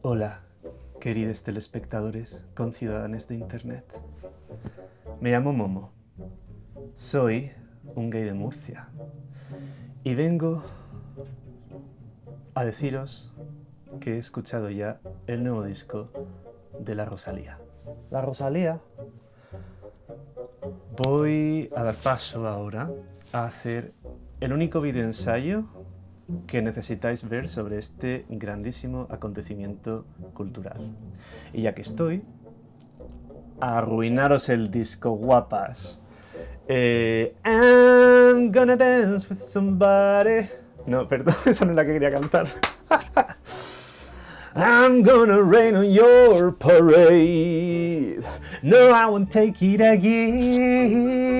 Hola, queridos telespectadores, conciudadanos de Internet. Me llamo Momo. Soy un gay de Murcia. Y vengo a deciros que he escuchado ya el nuevo disco de la Rosalía. La Rosalía. Voy a dar paso ahora a hacer el único video ensayo que necesitáis ver sobre este grandísimo acontecimiento cultural. Y ya que estoy, a arruinaros el disco, guapas. I'm gonna dance with somebody. No, perdón, esa no es la que quería cantar. I'm gonna rain on your parade. No, I won't take it again.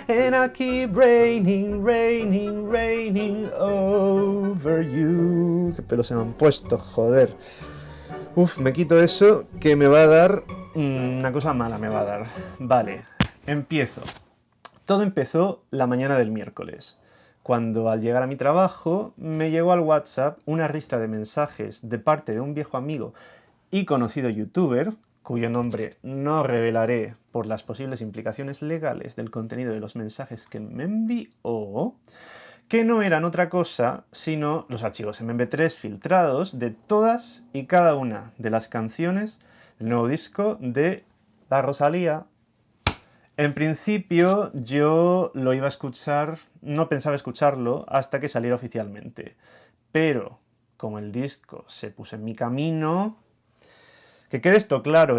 And I'll keep raining, raining, raining over you. Qué pelos se me han puesto, joder. Uf, me quito eso que me va a dar... una cosa mala me va a dar. Vale, empiezo. Todo empezó la mañana del miércoles, cuando al llegar a mi trabajo me llegó al WhatsApp una ristra de mensajes de parte de un viejo amigo y conocido youtuber, cuyo nombre no revelaré por las posibles implicaciones legales del contenido de los mensajes que me envió, que no eran otra cosa sino los archivos MP3 filtrados de todas y cada una de las canciones del nuevo disco de la Rosalía. En principio yo lo iba a escuchar, no pensaba escucharlo hasta que saliera oficialmente, pero como el disco se puso en mi camino, que quede esto claro,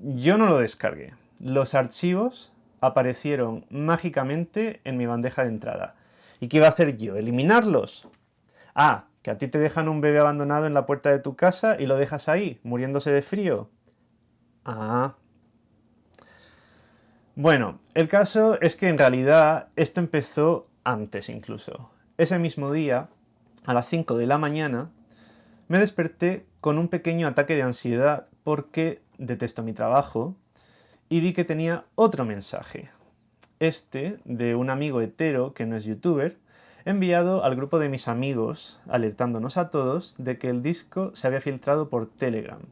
yo no lo descargué. Los archivos aparecieron mágicamente en mi bandeja de entrada. ¿Y qué iba a hacer yo? ¿Eliminarlos? Ah, que a ti te dejan un bebé abandonado en la puerta de tu casa y lo dejas ahí, muriéndose de frío. Ah. Bueno, el caso es que en realidad esto empezó antes incluso. Ese mismo día, a las 5 de la mañana, me desperté con un pequeño ataque de ansiedad porque detesto mi trabajo y vi que tenía otro mensaje. Este, de un amigo hetero que no es youtuber, enviado al grupo de mis amigos, alertándonos a todos de que el disco se había filtrado por Telegram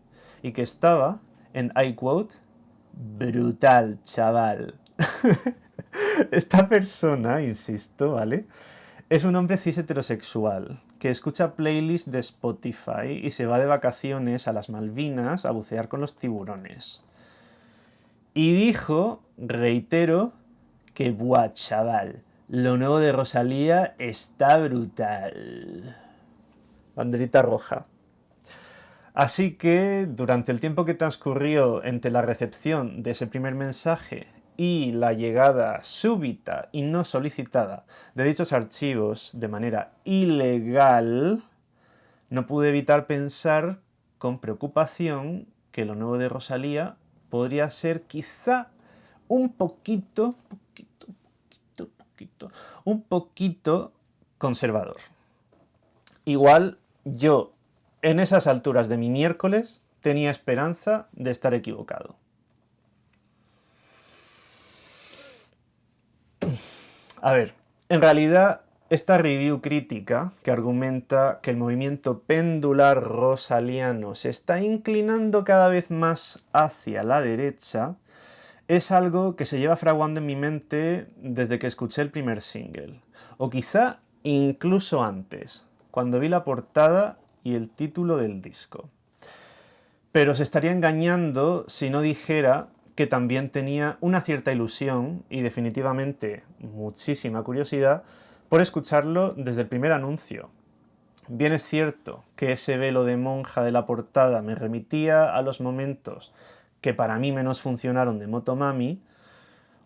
y que estaba, en iQuote, brutal, chaval. Esta persona, insisto, ¿vale? Es un hombre cis heterosexual que escucha playlists de Spotify y se va de vacaciones a las Malvinas a bucear con los tiburones. Y dijo, reitero, que buah, chaval, lo nuevo de Rosalía está brutal. Banderita roja. Así que durante el tiempo que transcurrió entre la recepción de ese primer mensaje y la llegada súbita y no solicitada de dichos archivos de manera ilegal, no pude evitar pensar con preocupación que lo nuevo de Rosalía podría ser quizá un poquito conservador. Igual yo, en esas alturas de mi miércoles, tenía esperanza de estar equivocado. A ver, en realidad esta review crítica que argumenta que el movimiento pendular rosaliano se está inclinando cada vez más hacia la derecha es algo que se lleva fraguando en mi mente desde que escuché el primer single, o quizá incluso antes, cuando vi la portada y el título del disco. Pero se estaría engañando si no dijera que también tenía una cierta ilusión y definitivamente muchísima curiosidad por escucharlo desde el primer anuncio. Bien es cierto que ese velo de monja de la portada me remitía a los momentos que para mí menos funcionaron de Motomami,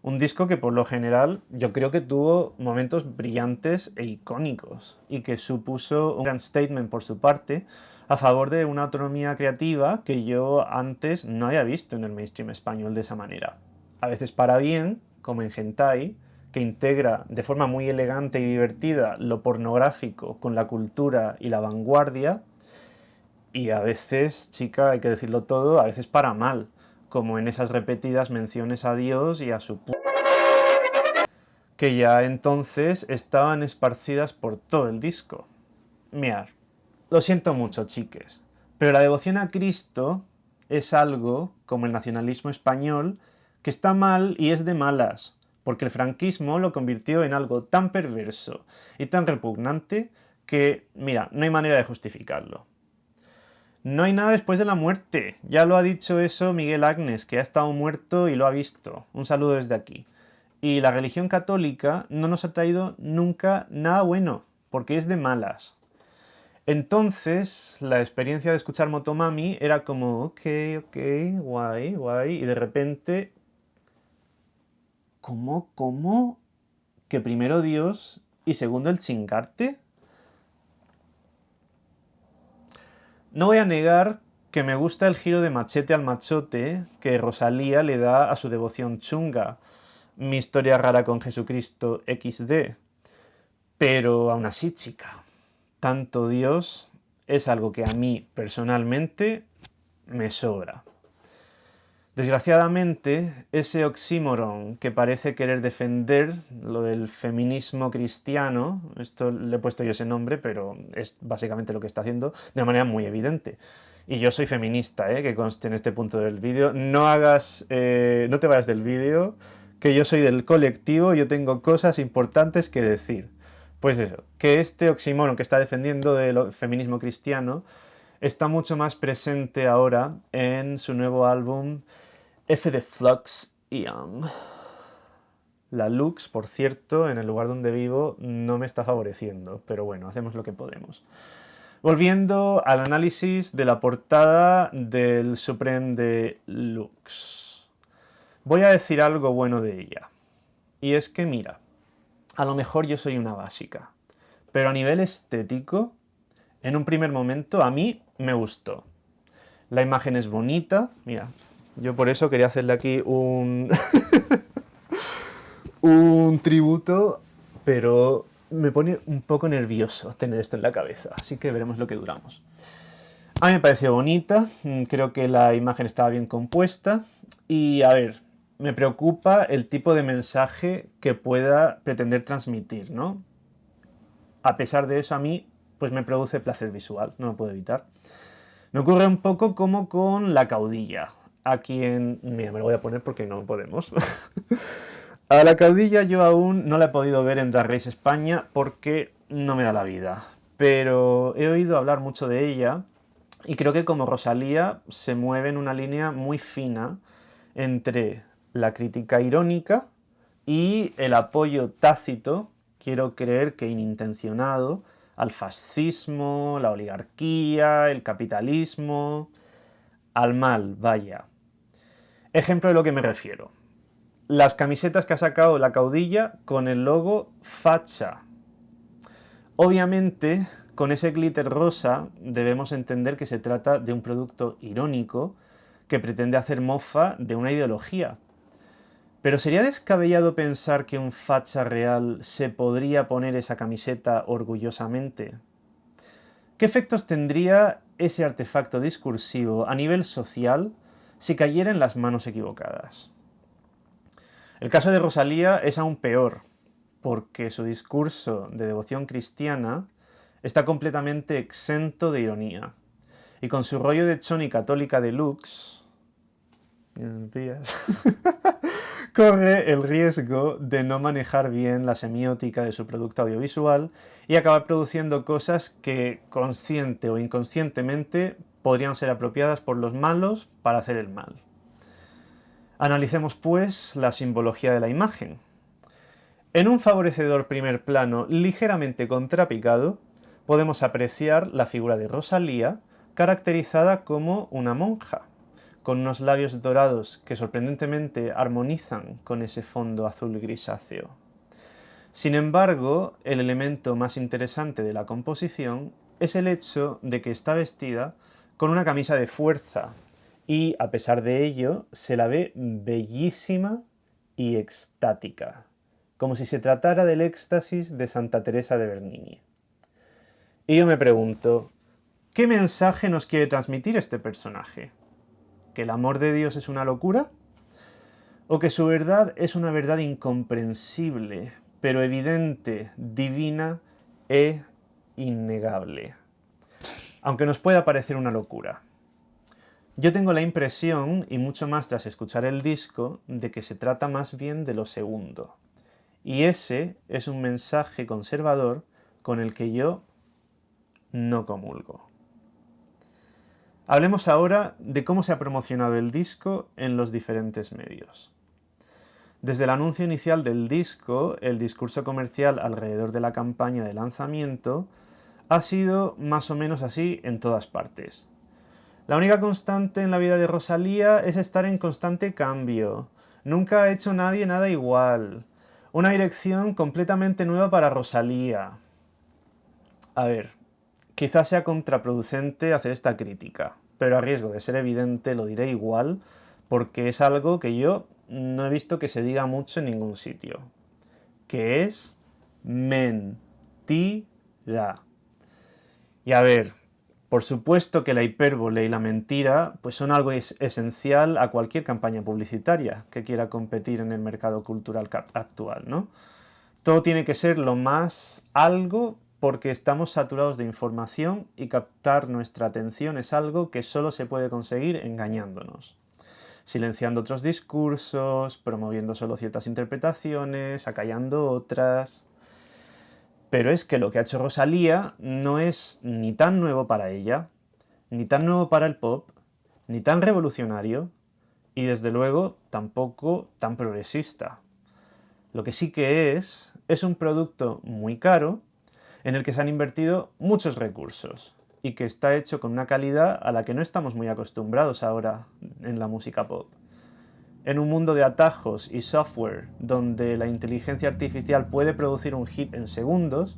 un disco que por lo general yo creo que tuvo momentos brillantes e icónicos y que supuso un gran statement por su parte a favor de una autonomía creativa que yo antes no había visto en el mainstream español de esa manera. A veces para bien, como en Hentai, que integra de forma muy elegante y divertida lo pornográfico con la cultura y la vanguardia, y a veces, chica, hay que decirlo todo, a veces para mal, como en esas repetidas menciones a Dios y a su que ya entonces estaban esparcidas por todo el disco. Mirad, lo siento mucho, chiques, Pero la devoción a Cristo es algo, como el nacionalismo español, que está mal y es de malas, porque el franquismo lo convirtió en algo tan perverso y tan repugnante que, mira, no hay manera de justificarlo. No hay nada después de la muerte. Ya lo ha dicho eso Miguel Agnes, que ha estado muerto y lo ha visto. Un saludo desde aquí. Y la religión católica no nos ha traído nunca nada bueno, porque es de malas. Entonces, la experiencia de escuchar Motomami era como, ok, guay, guay, y de repente, ¿cómo? ¿Que primero Dios y segundo el chingarte? No voy a negar que me gusta el giro de machete al machote que Rosalía le da a su devoción chunga, mi historia rara con Jesucristo XD. Pero aún así, chica, tanto Dios es algo que a mí personalmente me sobra. Desgraciadamente, ese oxímoron que parece querer defender lo del feminismo cristiano, esto le he puesto yo ese nombre, pero es básicamente lo que está haciendo de manera muy evidente. Y yo soy feminista, que conste en este punto del vídeo. No te vayas del vídeo, que yo soy del colectivo, yo tengo cosas importantes que decir. Pues eso, que este oxímoron que está defendiendo del feminismo cristiano está mucho más presente ahora en su nuevo álbum F de Flux Young. La Lux, por cierto, en el lugar donde vivo no me está favoreciendo, pero bueno, hacemos lo que podemos. Volviendo al análisis de la portada del Supreme de Lux. Voy a decir algo bueno de ella. Y es que mira, a lo mejor yo soy una básica, pero a nivel estético, en un primer momento a mí me gustó. La imagen es bonita, mira, yo por eso quería hacerle aquí un un tributo, pero me pone un poco nervioso tener esto en la cabeza, así que veremos lo que duramos. A mí me pareció bonita, creo que la imagen estaba bien compuesta y a ver, me preocupa el tipo de mensaje que pueda pretender transmitir, ¿no? A pesar de eso a mí pues me produce placer visual, no lo puedo evitar. Me ocurre un poco como con La Caudilla, a quien... Mira, me lo voy a poner porque no podemos. A La Caudilla yo aún no la he podido ver en Drag Race España porque no me da la vida. Pero he oído hablar mucho de ella y creo que como Rosalía se mueve en una línea muy fina entre la crítica irónica y el apoyo tácito, quiero creer que inintencionado, al fascismo, la oligarquía, el capitalismo, al mal, vaya. Ejemplo de lo que me refiero. Las camisetas que ha sacado La Caudilla con el logo facha. Obviamente, con ese glitter rosa debemos entender que se trata de un producto irónico que pretende hacer mofa de una ideología. Pero ¿sería descabellado pensar que un facha real se podría poner esa camiseta orgullosamente? ¿Qué efectos tendría ese artefacto discursivo a nivel social si cayera en las manos equivocadas? El caso de Rosalía es aún peor, porque su discurso de devoción cristiana está completamente exento de ironía. Y con su rollo de choni católica deluxe, corre el riesgo de no manejar bien la semiótica de su producto audiovisual y acabar produciendo cosas que, consciente o inconscientemente, podrían ser apropiadas por los malos para hacer el mal. Analicemos, pues, la simbología de la imagen. En un favorecedor primer plano ligeramente contrapicado, podemos apreciar la figura de Rosalía, caracterizada como una monja, con unos labios dorados que sorprendentemente armonizan con ese fondo azul grisáceo. Sin embargo, el elemento más interesante de la composición es el hecho de que está vestida con una camisa de fuerza y, a pesar de ello, se la ve bellísima y extática, como si se tratara del éxtasis de Santa Teresa de Bernini. Y yo me pregunto, ¿qué mensaje nos quiere transmitir este personaje? ¿Que el amor de Dios es una locura? ¿O que su verdad es una verdad incomprensible, pero evidente, divina e innegable? aunque nos pueda parecer una locura. Yo tengo la impresión, y mucho más tras escuchar el disco, de que se trata más bien de lo segundo. Y ese es un mensaje conservador con el que yo no comulgo. Hablemos ahora de cómo se ha promocionado el disco en los diferentes medios. Desde el anuncio inicial del disco, el discurso comercial alrededor de la campaña de lanzamiento ha sido más o menos así en todas partes. La única constante en la vida de Rosalía es estar en constante cambio. Nunca ha hecho nadie nada igual. Una dirección completamente nueva para Rosalía. A ver, quizás sea contraproducente hacer esta crítica, pero a riesgo de ser evidente lo diré igual porque es algo que yo no he visto que se diga mucho en ningún sitio, que es mentira. Y a ver, por supuesto que la hipérbole y la mentira pues son algo esencial a cualquier campaña publicitaria que quiera competir en el mercado cultural actual, ¿no? Todo tiene que ser lo más algo porque estamos saturados de información y captar nuestra atención es algo que solo se puede conseguir engañándonos, silenciando otros discursos, promoviendo solo ciertas interpretaciones, acallando otras. Pero es que lo que ha hecho Rosalía no es ni tan nuevo para ella, ni tan nuevo para el pop, ni tan revolucionario, y desde luego tampoco tan progresista. Lo que sí que es un producto muy caro en el que se han invertido muchos recursos y que está hecho con una calidad a la que no estamos muy acostumbrados ahora en la música pop. En un mundo de atajos y software donde la inteligencia artificial puede producir un hit en segundos,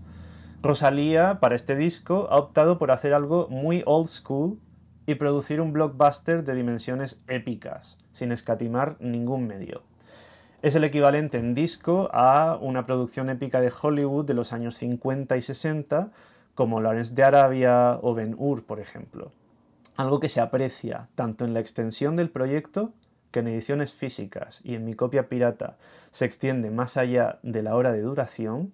Rosalía, para este disco, ha optado por hacer algo muy old school y producir un blockbuster de dimensiones épicas, sin escatimar ningún medio. Es el equivalente en disco a una producción épica de Hollywood de los años 50 y 60, como Lawrence de Arabia o Ben-Hur, por ejemplo. Algo que se aprecia tanto en la extensión del proyecto, que en ediciones físicas y en mi copia pirata se extiende más allá de la hora de duración,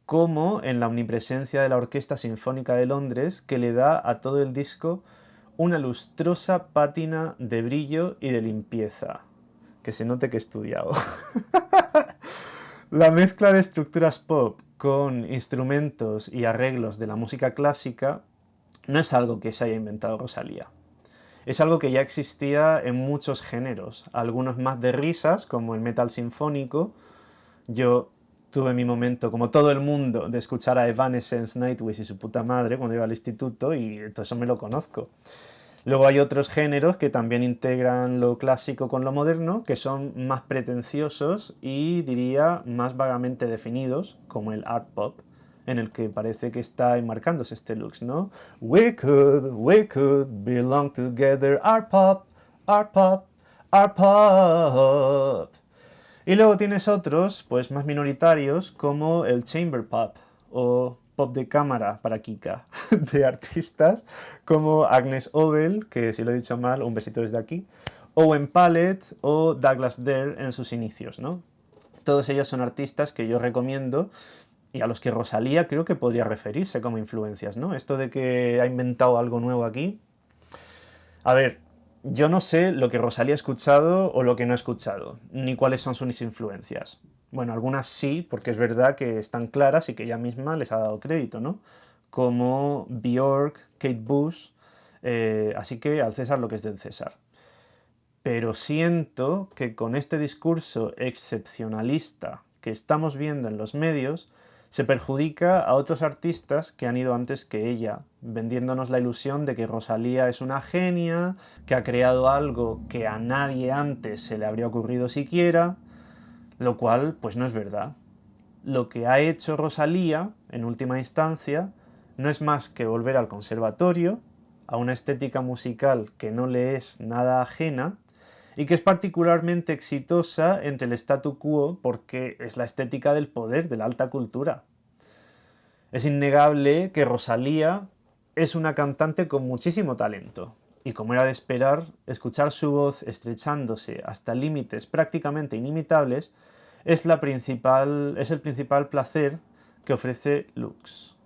como en la omnipresencia de la Orquesta Sinfónica de Londres, que le da a todo el disco una lustrosa pátina de brillo y de limpieza. Que se note que he estudiado. La mezcla de estructuras pop con instrumentos y arreglos de la música clásica no es algo que se haya inventado Rosalía. Es algo que ya existía en muchos géneros, algunos más de risas, como el metal sinfónico. Yo tuve mi momento, como todo el mundo, de escuchar a Evanescence, Nightwish y su puta madre cuando iba al instituto, y todo eso me lo conozco. Luego hay otros géneros que también integran lo clásico con lo moderno, que son más pretenciosos y diría más vagamente definidos, como el art pop, en el que parece que está enmarcándose este looks, ¿no? We could belong together, art pop, art pop, art pop. Y luego tienes otros, pues más minoritarios, como el chamber pop o pop de cámara para Kika, de artistas como Agnes Obel, que si lo he dicho mal, un besito desde aquí, Owen Pallett o Douglas Dare en sus inicios, ¿no? Todos ellos son artistas que yo recomiendo y a los que Rosalía creo que podría referirse como influencias, ¿no? Esto de que ha inventado algo nuevo aquí. A ver, yo no sé lo que Rosalía ha escuchado o lo que no ha escuchado, ni cuáles son sus influencias. Bueno, algunas sí, porque es verdad que están claras y que ella misma les ha dado crédito, ¿no? Como Björk, Kate Bush, así que al César lo que es del César. Pero siento que con este discurso excepcionalista que estamos viendo en los medios, se perjudica a otros artistas que han ido antes que ella, vendiéndonos la ilusión de que Rosalía es una genia, que ha creado algo que a nadie antes se le habría ocurrido siquiera, lo cual pues no es verdad. Lo que ha hecho Rosalía, en última instancia, no es más que volver al conservatorio, a una estética musical que no le es nada ajena, y que es particularmente exitosa entre el statu quo porque es la estética del poder, de la alta cultura. Es innegable que Rosalía es una cantante con muchísimo talento, y como era de esperar, escuchar su voz estrechándose hasta límites prácticamente inimitables es el principal placer que ofrece Lux.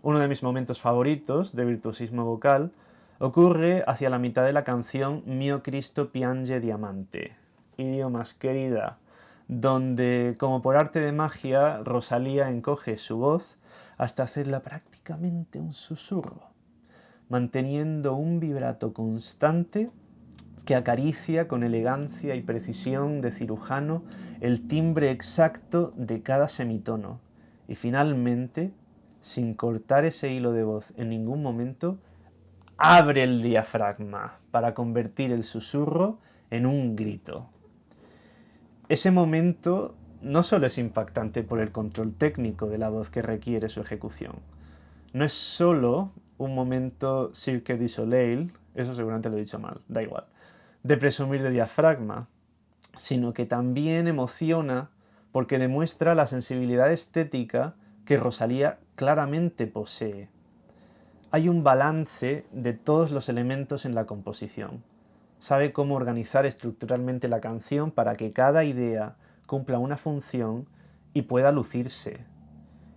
Uno de mis momentos favoritos de virtuosismo vocal ocurre hacia la mitad de la canción Mio Cristo piange diamante, idiomas querida, donde, como por arte de magia, Rosalía encoge su voz hasta hacerla prácticamente un susurro, manteniendo un vibrato constante que acaricia con elegancia y precisión de cirujano el timbre exacto de cada semitono y finalmente, sin cortar ese hilo de voz en ningún momento, abre el diafragma para convertir el susurro en un grito. Ese momento no solo es impactante por el control técnico de la voz que requiere su ejecución, no es solo un momento Cirque du Soleil, eso seguramente lo he dicho mal, da igual, de presumir de diafragma, sino que también emociona porque demuestra la sensibilidad estética que Rosalía claramente posee. Hay un balance de todos los elementos en la composición. Sabe cómo organizar estructuralmente la canción para que cada idea cumpla una función y pueda lucirse.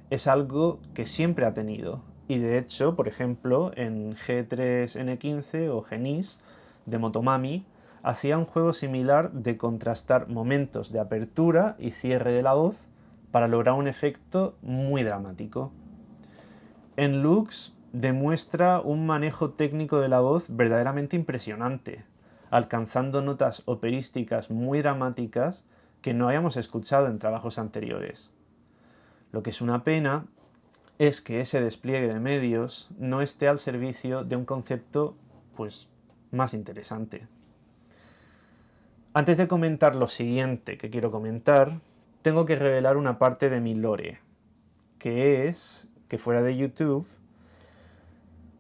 Es algo que siempre ha tenido. Y de hecho, por ejemplo, en G3N15 o Genis de Motomami, hacía un juego similar de contrastar momentos de apertura y cierre de la voz para lograr un efecto muy dramático. En Lux demuestra un manejo técnico de la voz verdaderamente impresionante, alcanzando notas operísticas muy dramáticas que no habíamos escuchado en trabajos anteriores. Lo que es una pena es que ese despliegue de medios no esté al servicio de un concepto, pues, más interesante. Antes de comentar lo siguiente que quiero comentar, tengo que revelar una parte de mi lore, que es que fuera de YouTube,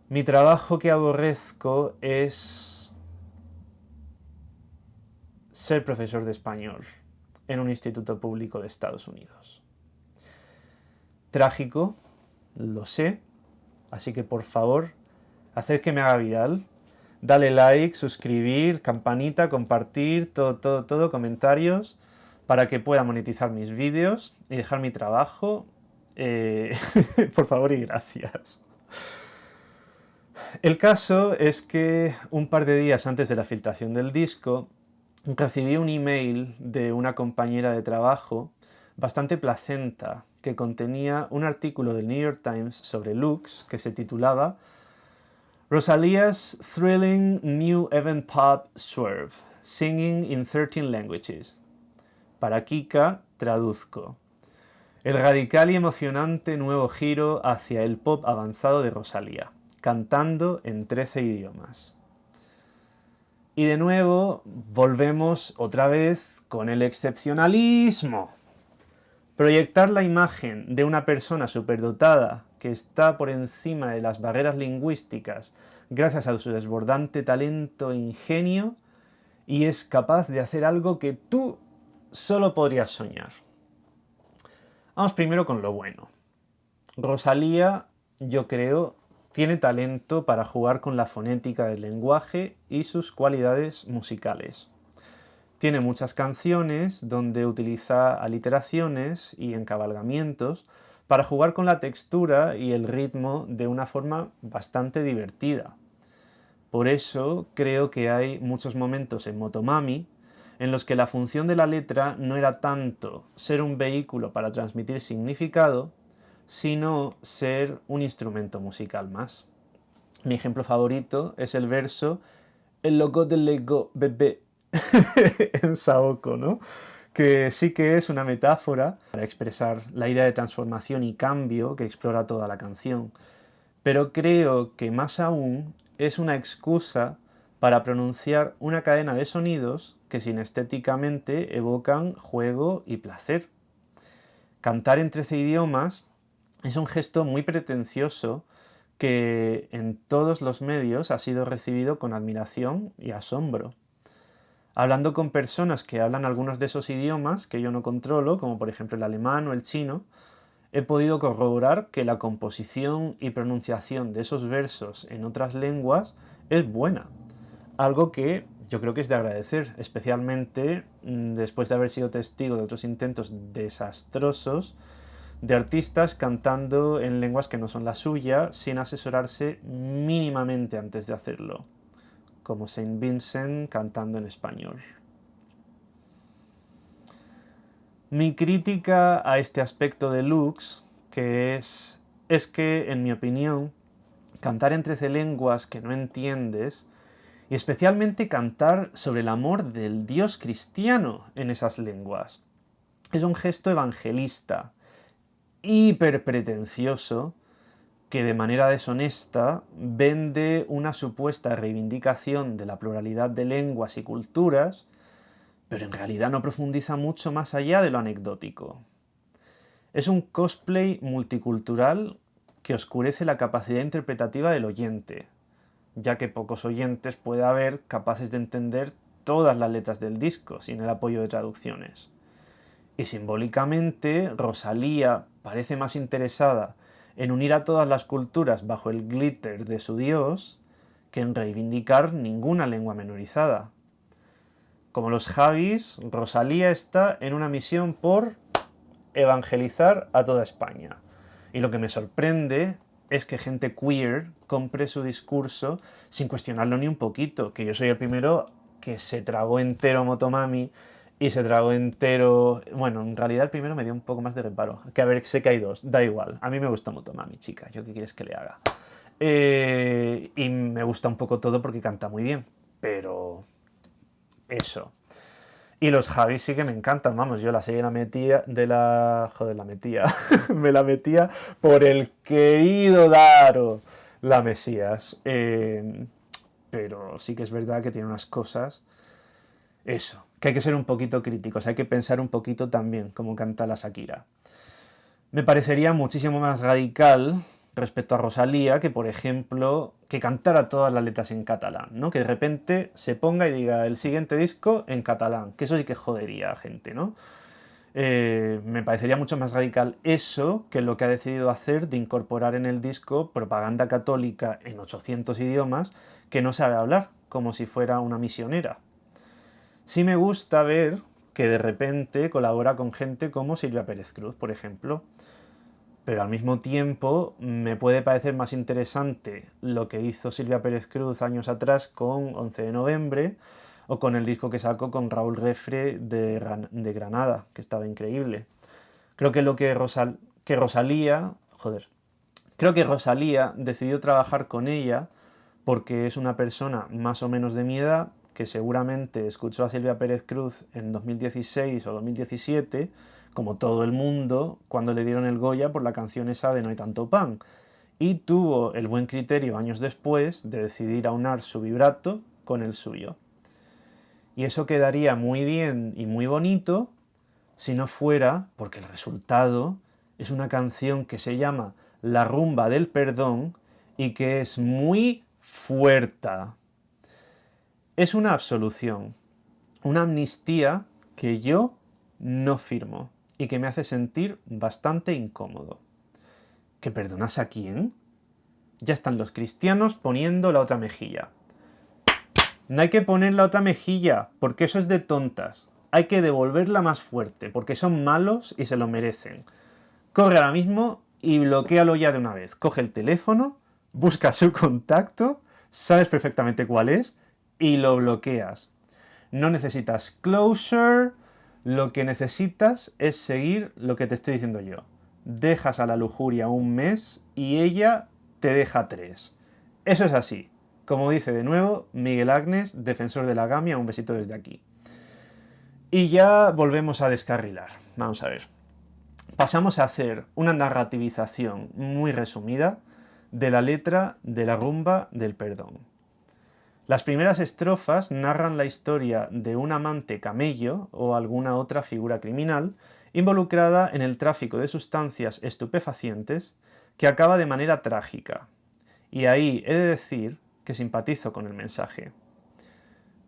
mi trabajo que aborrezco es ser profesor de español en un instituto público de Estados Unidos. Trágico, lo sé, así que por favor, haced que me haga viral. Dale like, suscribir, campanita, compartir, todo, comentarios, para que pueda monetizar mis vídeos y dejar mi trabajo. Por favor y gracias. El caso es que un par de días antes de la filtración del disco, recibí un email de una compañera de trabajo bastante placenta que contenía un artículo del New York Times sobre Lux que se titulaba Rosalia's Thrilling New Event Pop Swerve, Singing in 13 Languages. Para Kika, traduzco. El radical y emocionante nuevo giro hacia el pop avanzado de Rosalía, cantando en 13 idiomas. Y de nuevo, volvemos otra vez con el excepcionalismo. Proyectar la imagen de una persona superdotada que está por encima de las barreras lingüísticas gracias a su desbordante talento e ingenio y es capaz de hacer algo que tú solo podrías soñar. Vamos primero con lo bueno. Rosalía, yo creo, tiene talento para jugar con la fonética del lenguaje y sus cualidades musicales. Tiene muchas canciones donde utiliza aliteraciones y encabalgamientos para jugar con la textura y el ritmo de una forma bastante divertida. Por eso creo que hay muchos momentos en Motomami en los que la función de la letra no era tanto ser un vehículo para transmitir significado, sino ser un instrumento musical más. Mi ejemplo favorito es el verso El logo del Lego bebé en Saoko, ¿no? Que sí que es una metáfora para expresar la idea de transformación y cambio que explora toda la canción. Pero creo que más aún es una excusa para pronunciar una cadena de sonidos que sinestéticamente evocan juego y placer. Cantar en 13 idiomas es un gesto muy pretencioso que en todos los medios ha sido recibido con admiración y asombro. Hablando con personas que hablan algunos de esos idiomas que yo no controlo, como por ejemplo el alemán o el chino, he podido corroborar que la composición y pronunciación de esos versos en otras lenguas es buena. Algo que yo creo que es de agradecer, especialmente después de haber sido testigo de otros intentos desastrosos de artistas cantando en lenguas que no son la suya, sin asesorarse mínimamente antes de hacerlo, como Saint Vincent cantando en español. Mi crítica a este aspecto de Lux, es que, en mi opinión, cantar en 13 lenguas que no entiendes, y especialmente cantar sobre el amor del Dios cristiano en esas lenguas, es un gesto evangelista, hiperpretencioso, que de manera deshonesta vende una supuesta reivindicación de la pluralidad de lenguas y culturas, pero en realidad no profundiza mucho más allá de lo anecdótico. Es un cosplay multicultural que oscurece la capacidad interpretativa del oyente, ya que pocos oyentes puede haber capaces de entender todas las letras del disco sin el apoyo de traducciones. Y simbólicamente, Rosalía parece más interesada en unir a todas las culturas bajo el glitter de su dios que en reivindicar ninguna lengua menorizada. Como los Javis, Rosalía está en una misión por evangelizar a toda España. Y lo que me sorprende es que gente queer compre su discurso sin cuestionarlo ni un poquito, que yo soy el primero que se tragó entero Motomami y se tragó entero... Bueno, en realidad el primero me dio un poco más de reparo, que a ver, sé que hay dos, da igual, a mí me gusta Motomami, chica, ¿yo qué quieres que le haga? Y me gusta un poco todo porque canta muy bien, pero... eso. Y los Javis sí que me encantan, vamos, yo la serie la metía Joder, la metía. Me la metía por el querido Daro, la Mesías. Pero sí que es verdad que tiene unas cosas... Eso, que hay que ser un poquito críticos, hay que pensar un poquito también cómo canta la Shakira. Me parecería muchísimo más radical respecto a Rosalía que, por ejemplo, que cantara todas las letras en catalán, ¿no? Que de repente se ponga y diga el siguiente disco en catalán, que eso sí que jodería a gente, ¿no? Me parecería mucho más radical eso que lo que ha decidido hacer de incorporar en el disco propaganda católica en 800 idiomas que no sabe hablar, como si fuera una misionera. Sí me gusta ver que de repente colabora con gente como Silvia Pérez Cruz, por ejemplo, pero al mismo tiempo me puede parecer más interesante lo que hizo Silvia Pérez Cruz años atrás con 11 de noviembre o con el disco que sacó con Raúl Refre de Granada, que estaba increíble. Creo que Rosalía, creo que Rosalía decidió trabajar con ella porque es una persona más o menos de mi edad que seguramente escuchó a Silvia Pérez Cruz en 2016 o 2017, como todo el mundo, cuando le dieron el Goya por la canción esa de No hay tanto pan, y tuvo el buen criterio años después de decidir aunar su vibrato con el suyo. Y eso quedaría muy bien y muy bonito si no fuera porque el resultado es una canción que se llama La rumba del perdón y que es muy fuerte. Es una absolución, una amnistía que yo no firmo y que me hace sentir bastante incómodo. ¿Que perdonas a quién? Ya están los cristianos poniendo la otra mejilla. No hay que poner la otra mejilla, porque eso es de tontas. Hay que devolverla más fuerte, porque son malos y se lo merecen. Corre ahora mismo y bloquéalo ya de una vez. Coge el teléfono, busca su contacto, sabes perfectamente cuál es, y lo bloqueas. No necesitas closure, lo que necesitas es seguir lo que te estoy diciendo yo. Dejas a la lujuria un mes y ella te deja 3. Eso es así. Como dice de nuevo Miguel Agnes, defensor de la gamia, un besito desde aquí. Y ya volvemos a descarrilar. Vamos a ver. Pasamos a hacer una narrativización muy resumida de la letra de la rumba del perdón. Las primeras estrofas narran la historia de un amante camello o alguna otra figura criminal involucrada en el tráfico de sustancias estupefacientes que acaba de manera trágica. Y ahí he de decir que simpatizo con el mensaje.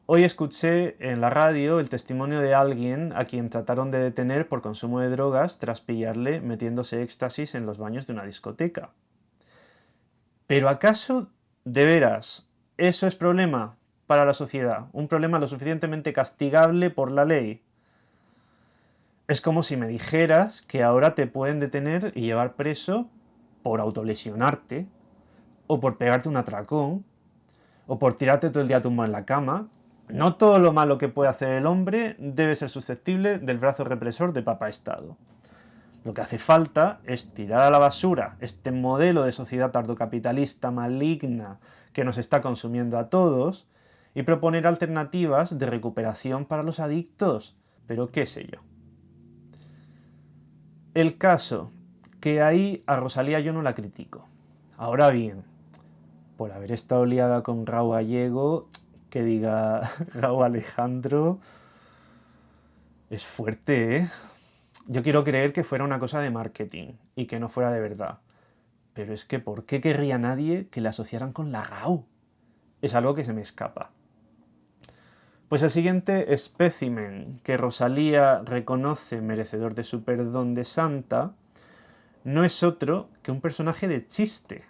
Hoy escuché en la radio el testimonio de alguien a quien trataron de detener por consumo de drogas tras pillarle metiéndose éxtasis en los baños de una discoteca. ¿Pero acaso, de veras, eso es problema para la sociedad? ¿Un problema lo suficientemente castigable por la ley? Es como si me dijeras que ahora te pueden detener y llevar preso por autolesionarte, o por pegarte un atracón, o por tirarte todo el día tumbado en la cama. No todo lo malo que puede hacer el hombre debe ser susceptible del brazo represor de Papá Estado. Lo que hace falta es tirar a la basura este modelo de sociedad tardocapitalista maligna que nos está consumiendo a todos y proponer alternativas de recuperación para los adictos. Pero qué sé yo. El caso, que ahí a Rosalía yo no la critico. Ahora bien, por haber estado liada con Rauw Gallego, que diga Rauw Alejandro, es fuerte, ¿eh? Yo quiero creer que fuera una cosa de marketing y que no fuera de verdad. Pero es que ¿por qué querría nadie que la asociaran con la Rauw? Es algo que se me escapa. Pues el siguiente espécimen que Rosalía reconoce merecedor de su perdón de santa no es otro que un personaje de chiste.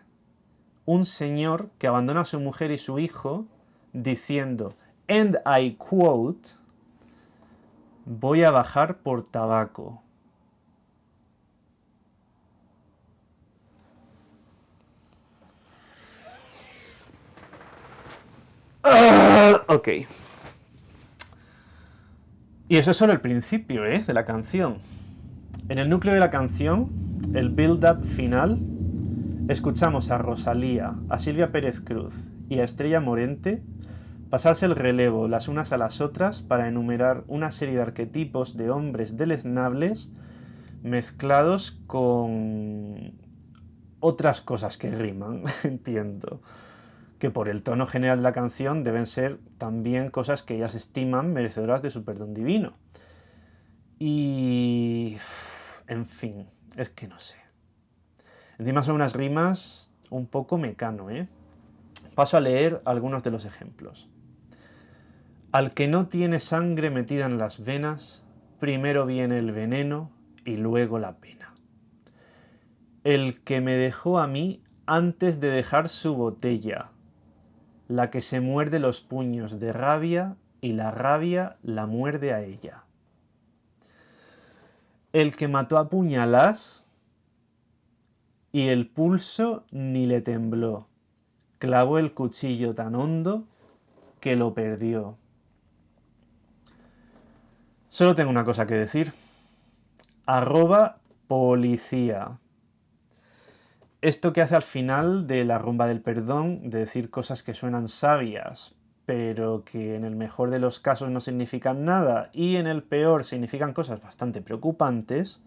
Un señor que abandona a su mujer y su hijo diciendo, and I quote, voy a bajar por tabaco. Ok. Y eso es solo el principio, de la canción. En el núcleo de la canción, el build-up final, escuchamos a Rosalía, a Silvia Pérez Cruz y a Estrella Morente pasarse el relevo las unas a las otras para enumerar una serie de arquetipos de hombres deleznables mezclados con otras cosas que riman, entiendo. Que por el tono general de la canción deben ser también cosas que ellas estiman merecedoras de su perdón divino. Y... en fin, es que no sé. Encima son unas rimas un poco mecano, ¿eh? Paso a leer algunos de los ejemplos. Al que no tiene sangre metida en las venas, primero viene el veneno y luego la pena. El que me dejó a mí antes de dejar su botella, la que se muerde los puños de rabia y la rabia la muerde a ella. El que mató a puñalas y el pulso ni le tembló, clavó el cuchillo tan hondo que lo perdió. Solo tengo una cosa que decir. @policía. Esto que hace al final de la rumba del perdón, de decir cosas que suenan sabias, pero que en el mejor de los casos no significan nada y en el peor significan cosas bastante preocupantes,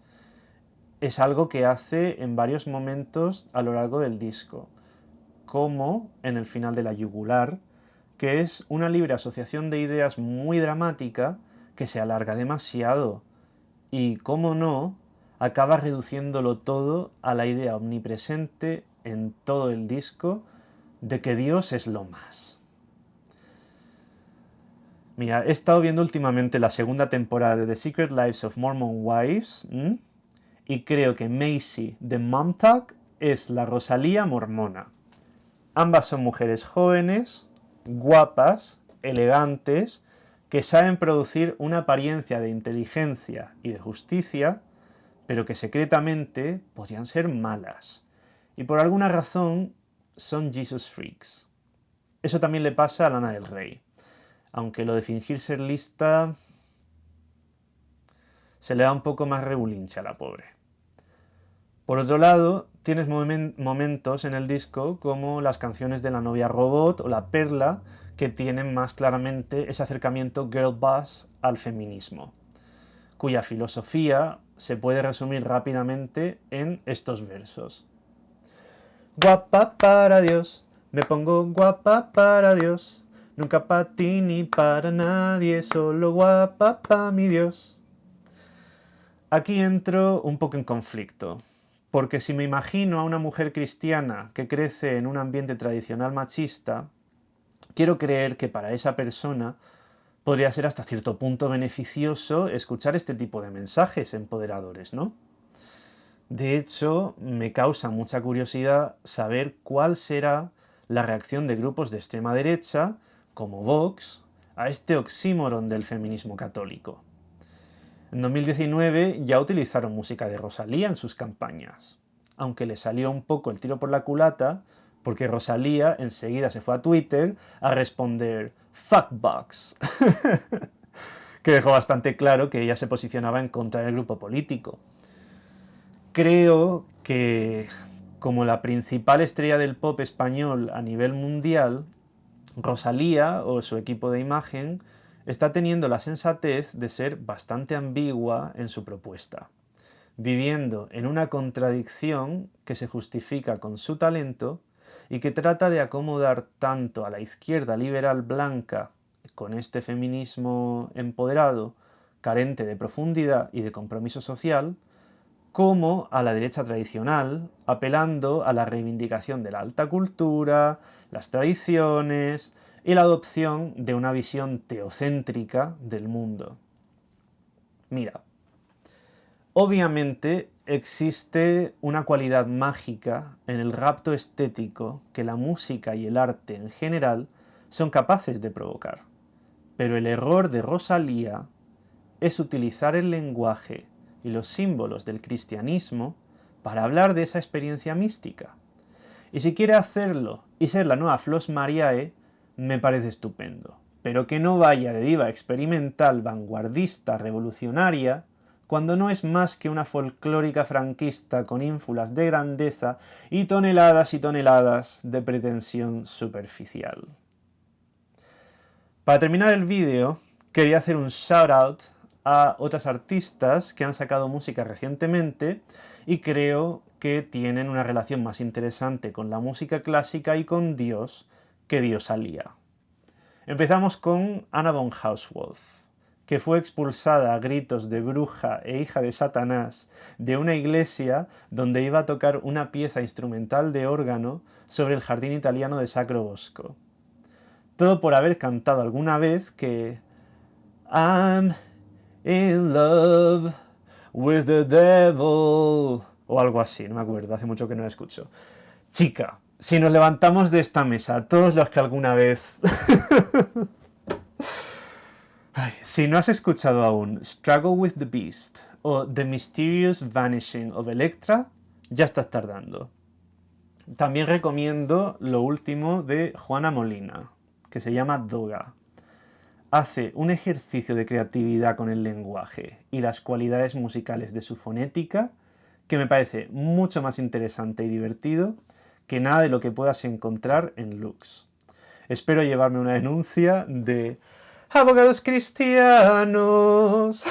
es algo que hace en varios momentos a lo largo del disco, como en el final de La Yugular, que es una libre asociación de ideas muy dramática que se alarga demasiado y, cómo no, acaba reduciéndolo todo a la idea omnipresente en todo el disco de que Dios es lo más. Mira, he estado viendo últimamente la segunda temporada de The Secret Lives of Mormon Wives y creo que Macy de Momtalk es la Rosalía mormona. Ambas son mujeres jóvenes, guapas, elegantes, que saben producir una apariencia de inteligencia y de justicia, pero que secretamente podrían ser malas. Y por alguna razón son Jesus Freaks. Eso también le pasa a Lana del Rey. Aunque lo de fingir ser lista se le da un poco más regulinche a la pobre. Por otro lado, tienes momentos en el disco como las canciones de La novia robot o La perla, que tienen más claramente ese acercamiento girl boss al feminismo, cuya filosofía se puede resumir rápidamente en estos versos. Guapa para Dios, me pongo guapa para Dios, nunca para ti ni para nadie, solo guapa para mi Dios. Aquí entro un poco en conflicto, porque si me imagino a una mujer cristiana que crece en un ambiente tradicional machista, quiero creer que para esa persona podría ser hasta cierto punto beneficioso escuchar este tipo de mensajes empoderadores, ¿no? De hecho, me causa mucha curiosidad saber cuál será la reacción de grupos de extrema derecha, como Vox, a este oxímoron del feminismo católico. En 2019 ya utilizaron música de Rosalía en sus campañas, aunque le salió un poco el tiro por la culata, porque Rosalía enseguida se fue a Twitter a responder "fuckbox", que dejó bastante claro que ella se posicionaba en contra del grupo político. Creo que, como la principal estrella del pop español a nivel mundial, Rosalía o su equipo de imagen está teniendo la sensatez de ser bastante ambigua en su propuesta, viviendo en una contradicción que se justifica con su talento y que trata de acomodar tanto a la izquierda liberal blanca con este feminismo empoderado, carente de profundidad y de compromiso social, como a la derecha tradicional, apelando a la reivindicación de la alta cultura, las tradiciones y la adopción de una visión teocéntrica del mundo. Mira, obviamente existe una cualidad mágica en el rapto estético que la música y el arte en general son capaces de provocar, pero el error de Rosalía es utilizar el lenguaje y los símbolos del cristianismo para hablar de esa experiencia mística. Y si quiere hacerlo y ser la nueva Flos Mariae, me parece estupendo. Pero que no vaya de diva experimental, vanguardista, revolucionaria, cuando no es más que una folclórica franquista con ínfulas de grandeza y toneladas de pretensión superficial. Para terminar el vídeo, quería hacer un shout out a otras artistas que han sacado música recientemente y creo que tienen una relación más interesante con la música clásica y con Dios que Diosalía. Empezamos con Anna von Hauswolf, que fue expulsada a gritos de bruja e hija de Satanás de una iglesia donde iba a tocar una pieza instrumental de órgano sobre el jardín italiano de Sacro Bosco. Todo por haber cantado alguna vez que "I'm in love with the devil", o algo así, no me acuerdo, hace mucho que no la escucho. Chica, si nos levantamos de esta mesa, todos los que alguna vez... Ay, si no has escuchado aún Struggle with the Beast o The Mysterious Vanishing of Electra, ya estás tardando. También recomiendo lo último de Juana Molina, que se llama Doga. Hace un ejercicio de creatividad con el lenguaje y las cualidades musicales de su fonética que me parece mucho más interesante y divertido que nada de lo que puedas encontrar en Lux. Espero llevarme una denuncia de abogados cristianos.